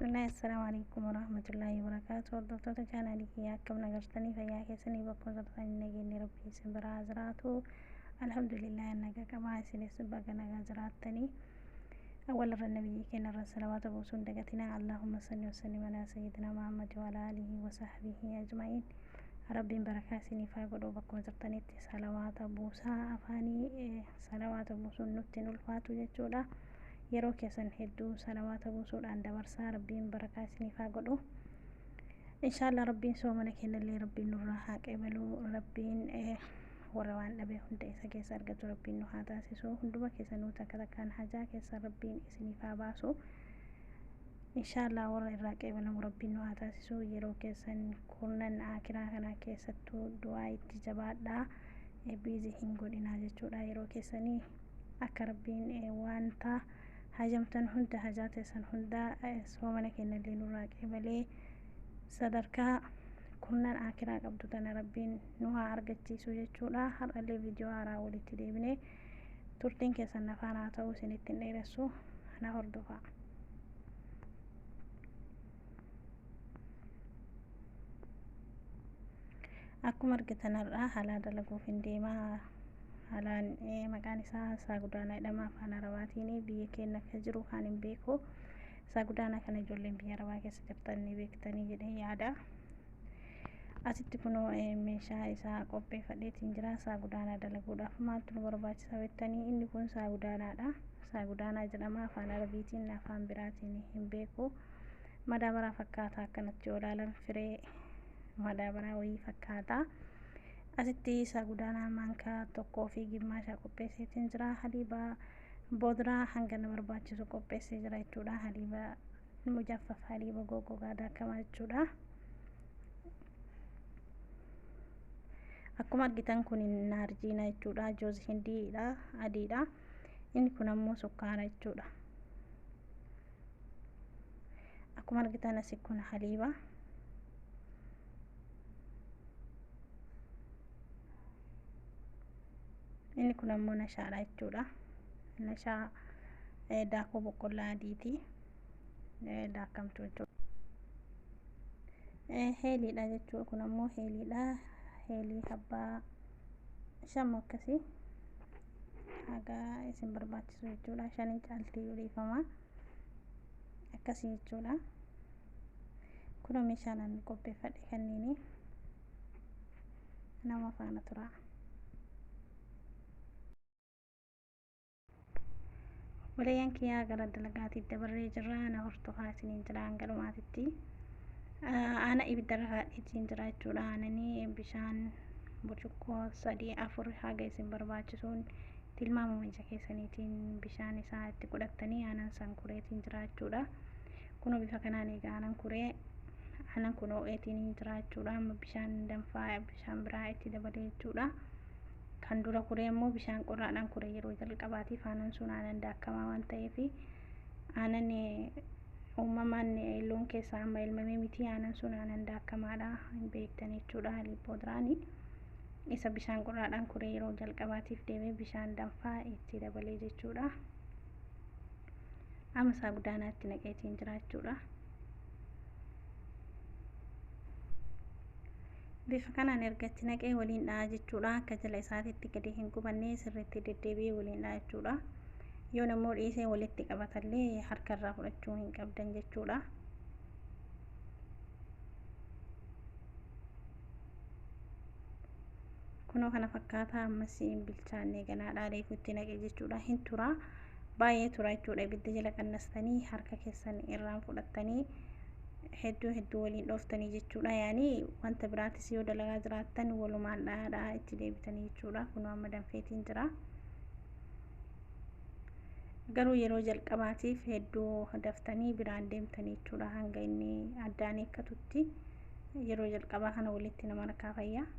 Bismillah, assalamu alaikum warahmatullahi wabarakatuh. Hordoftoota chaanaalii kiyyaa akkam nagartanii fayyaa keessanii bakka jirtanii nageenyi rabbii isin biraa jiraatu. Alhamdulillah nagaa qabaa isinis baga nagaa jiraattanii. أول النبي كان الصلوات وسند دقتنا اللهم صل وسلم على سيدنا محمد وعلى آله وصحبه أجمعين. ربي بركاسني فاقدوا بكم زرتني صلوات بوسا أفاني صلوات بوسو نتن الفاتو جتشولا yeroo keessan hedduu salawaata buusuudhaan dabarsaa rabbiin barakaa isiniif haa godhu. Inshallah rabbiin soomana kennallee rabbiin nurraa haa qeebalu. Rabbiin warra waan dhabe hunda isa keessa argatu rabbiin nu haa taasisu. Hunduma keessanuu takka takkaan hajaa keessa rabbiin isiniif haa baasu. Inshallah warra irraa qeebalamu rabbiin nu haa taasisu. Yeroo keessan kurnan akiraa kana keessattuu du'aa itti jabaadhaa. Biizii hin godhinaa jechuudha. Yeroo keessanii akka rabbiin wanta hajamtan hunda hajaatesan hunda soomana kennallee nurraa qeebalee sadarkaa kurnan akiraa qabdu tana rabbiin nu haa argachiisu jechuudha. Har'allee viidiyoo haaraa walitti deebinee turtiin keessan nafaan haa ta'u isinitti hin dheeressu na hordofaa. Akkuma argitan har'aa haala dalaguuf hin deemaa. Haalaan maqaan isaa Saagudaanaa jedhama afaan Arabaatiin. Biyya keenya akka jiru kan hin beeku. Saagudaanaa kana ijoolleen biyya Arabaa keessa jirtan ni beektanii jedhee yaada. Asitti kunoo meeshaa isaa qopheeffadheetiin jira. Saagudaanaa dalaguudhaaf maaltu nu barbaachisa jettanii inni kun Saagudaanaadha. Saagudaanaa jedhama afaan Arabiitiin afaan biraatiin hin beeku. Madaabaraa fakkaata akkanatti yoo ilaalan firee madaabaraa wayii fakkaata. Asitti Saagudaanaa maankaa tokkoo fi gimmaashaa qopheesseetiin jira. Haliiba boodraa hanga na barbaachisu qopheessee jira jechuudha. Haliiba mujaffaf haliiba goggogaadhaa akkama jechuudha. Akkuma argitan kun naarjiina jechuudha. Joozi hindiidha, adiidha. Inni kun ammoo sukkaara jechuudha. Akkuma argitan asii kun haliiba. Inni kun ammoo nashaadha jechuudha. Nashaa daakuu boqqolloo adiiti. Daakamtu jechuudha. Heeliidha jechuudha. Kun ammoo heeliidha. Heelii habbaa shan akkasii haga isin barbaachisu jechuudha. 5 caaltii dhiifama akkasii jechuudha. Kun meeshaan qopheeffadhe kanniini nama faana tura. Walaayaan kiyyaa gara dalagaatiif dabarree jirra. Na hordofaa isiniin jira hangalumaatitti. Aana ibiddarra haadhiitiin jira jechuudha. Aananii bishaan burcuqqoo 3-4 haga isin barbaachisuun tilmaamuma ija keessaniitiin bishaan isaa itti godhattanii aanan san kureetiin jira jechuudha. Kunoo bifa kanaan egaa aanan kuree aanan kun ho'eetiin jira jechuudha. Amma bishaan danfaa bishaan biraa itti dabalee jechuudha. Kan dura kuree immoo bishaan qorraadhaan kuree yeroo jalqabaatiif aanan sun aanan daakamaa waan ta'eef aanan uumamaan loon keessaa amma elmamee miti. Aanan sun aanan daakamaadha beektan jechuudha. Haliib boodraani isa bishaan qorraadhaan kuree yeroo jalqabaatiif deemee bishaan danfaa itti dabalee jechuudha. Amma Saagudaanaatti naqeetiin jira jechuudha. Bifa kanaan erga itti naqee waliin dha'a jechuudha. Akka jala isaatitti gadi hin gubanne sirriitti deddeebi'ee waliin dha'a jechuudha. Yoo namoo dhiisee walitti qabatallee harkarraa fudhachuu hin qabdan jechuudha. Kunoo kana fakkaata ammas hin bilchaanne ganaadhaa reefuutti naqee jechuudha. Hin tura baay'ee tura jechuudha. Ibidda jala qannastanii harka keessan irraan fudhattanii hedduu waliin dhooftanii jechuudha. Yaani wanta biraatis yoo dalagaa jiraattan walumaan dhaadhaa itti deebitanii jechuudha. Kunoo amma danfeetiin jira. Garuu yeroo jalqabaatiif hedduu daftanii biraan deemtanii jechuudha. Hanga inni addaan eeggatutti yeroo jalqabaa kana walitti nama harkaa fayyaa.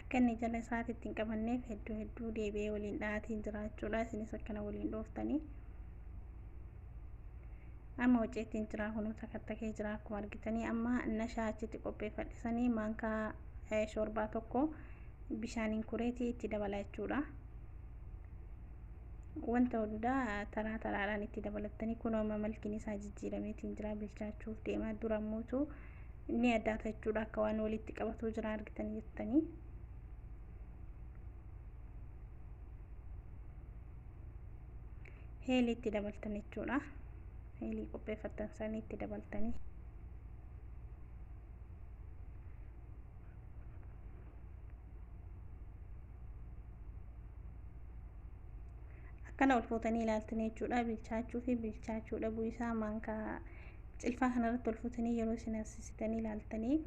akka inni jala isaatti ittiin qabanneef hedduu deebi'ee waliin dhahaatiin jiraachuudha. Isinis akkana waliin dhooftanii amma hojjetiin jira kun takattakee jira akkuma argitanii. Amma nashaa achitti qopheeffadhisanii maankaa shorbaa tokko bishaaniin kureetii itti dabala jechuudha. wanta hundaa taraa taraadhaan itti dabalattanii kunoo malkiin isaa jijjiirameetiin jira bilchaachuuf deemaa dura muutu ni addaata jechuudha. Akka waan walitti qabatuu jira argitanii jettanii heelii itti dabaltan jechuudha. Heelii qopheeffattan sanii itti dabaltanii akkana ol fuutanii ilaaltanii jechuudha. Bilchaachuu fi bilchaachuu dhabuu isaa maankaa cilfaa kanarratti ol fuutanii yeroo isin asisitanii ilaaltanii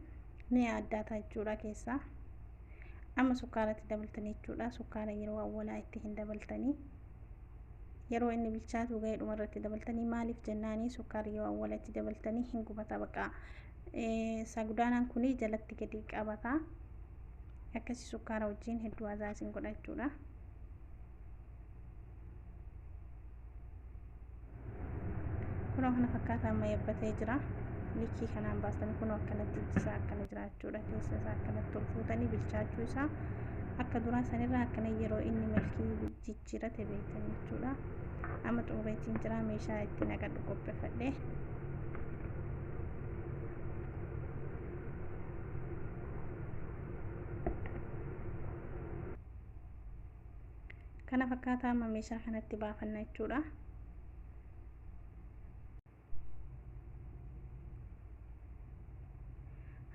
ni addaata jechuudha keessaa. Amma sukkaaratti dabaltanii jechuudha. Sukkaara yeroo awwalaa itti hin dabaltanii yeroo inni bilchaatu ga'ee dhumarratti dabaltanii maaliif jennaanii sukkaara yeroo awwalatti dabaltanii hin gubata baqa. Sagudaanaan kuni jalatti gadi qabata. Akkasii sukkaara wajjin hedduu azaasin godha jechuudha. kunoo kana fakkaataa amma yaabbatee jira. Liikii kanaan baastanii kunoo akkanatti ijjisaa akkana jira jechuudha. Keessa isaa akkanatti ol fuutanii bilchaachuu isaa akka duraa sanirraa akkana yeroo inni malkii jijjiirate beektan jechuudha. Amma xumureetiin jira. Meeshaa itti naqadhu qopheeffadhe. Kana fakkaataa amma meeshaa kanatti baafanna jechuudha.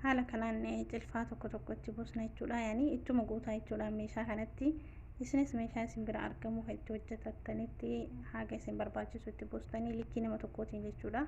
haala kanaan cilfaa tokko tokkotti buusna jechuudha. Yaani ittuma guutaa jechuudha meeshaa kanatti. Isinis meeshaa isin bira argamu itti hojjetattanitti haga isin barbaachisu itti buustanii likkii nama tokkootiin jechuudha.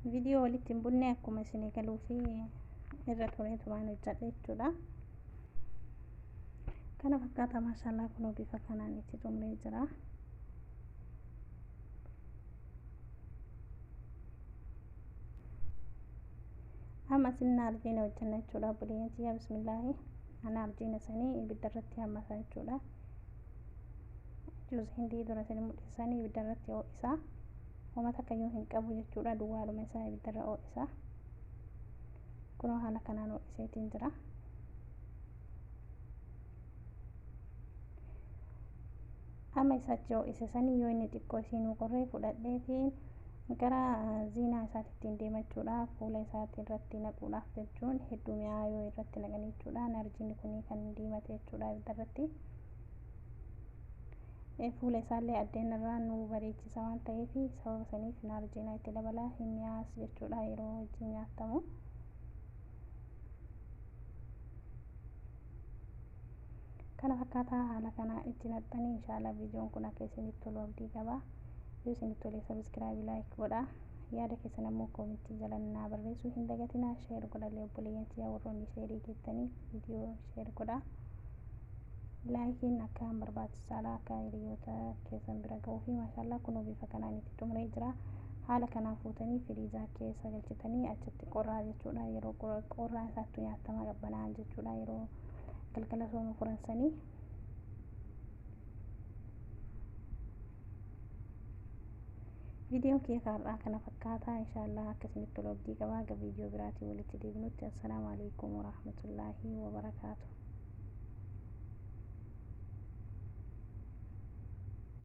Viidiyoo walitti hin bunne akkuma isin eegaluu fi irra tureetumaan hojjedha jechuudha. Kana fakkaata maashaallah kunoo bifa kanaan itti xumuree jira. Amma sinna arjiina hojjenna jechuudha. Buleeyyantii yaa bismillaahi ana arjiina sanii ibidda irratti hammasaa jechuudha. Juus hindii dura sanii mudhiisanii ibidda irratti ho'isaa. Wanta kayyuu hin qabu jechuudha. Duwwaaluma isaa ibidda irra ho'isaa. Kunoo haala kanaan ho'iseetiin jira. Amma isaatti ho'ise sanii yoo inni xiqqoo isiinuu qorree fudhadheetiin gara ziinaa isaatti ittiin deema jechuudha. Fuula isaatti irratti naquudhaaf jechuun hedduu mi'aa yoo irratti naqanii jechuudha. Arjiinni kun kan diimate jechuudha ibidda irratti. Fuula isaallee addeen irraa nu bareechisa waan ta'eef sababa saniif arjiina itti dabalaa hin mi'aas jechuudha yeroo wajjin nyaatamu. Kana fakkaataa haala kanaa itti naqxanii inshaallah viidiyoon kun akka isinitti tolu abdii qaba. Yoo isinitti tole sabiskiraayib laayik godha. Yaada keessan ammoo koomentii jala naa barreessuu hin dagatinaa. Sheer godhaa obboleeyyantii warroonni sheerii jettanii viidiyoo sheer godhaa. Laakiin akka barbaachisaadha akka hiriyoota keessan bira ga'uu fi maashaallah kunoo bifa kanaan itti xumuree jira. Haala kanaan fuutanii firiizaa keessa galchitanii achitti qorraa jechuudha. Yeroo qorraa isaatti nyaatama qabbanaa jechuudha. Yeroo galgala sooma furansanii viidiyoon kee har'aa kana fakkaata. Inshaallah akka isinitti tolu abdii qaba. Viidiyoo biraatiin walitti deebinutti. Assalaamu alaykum warahmatullaahi wabarakaatuh.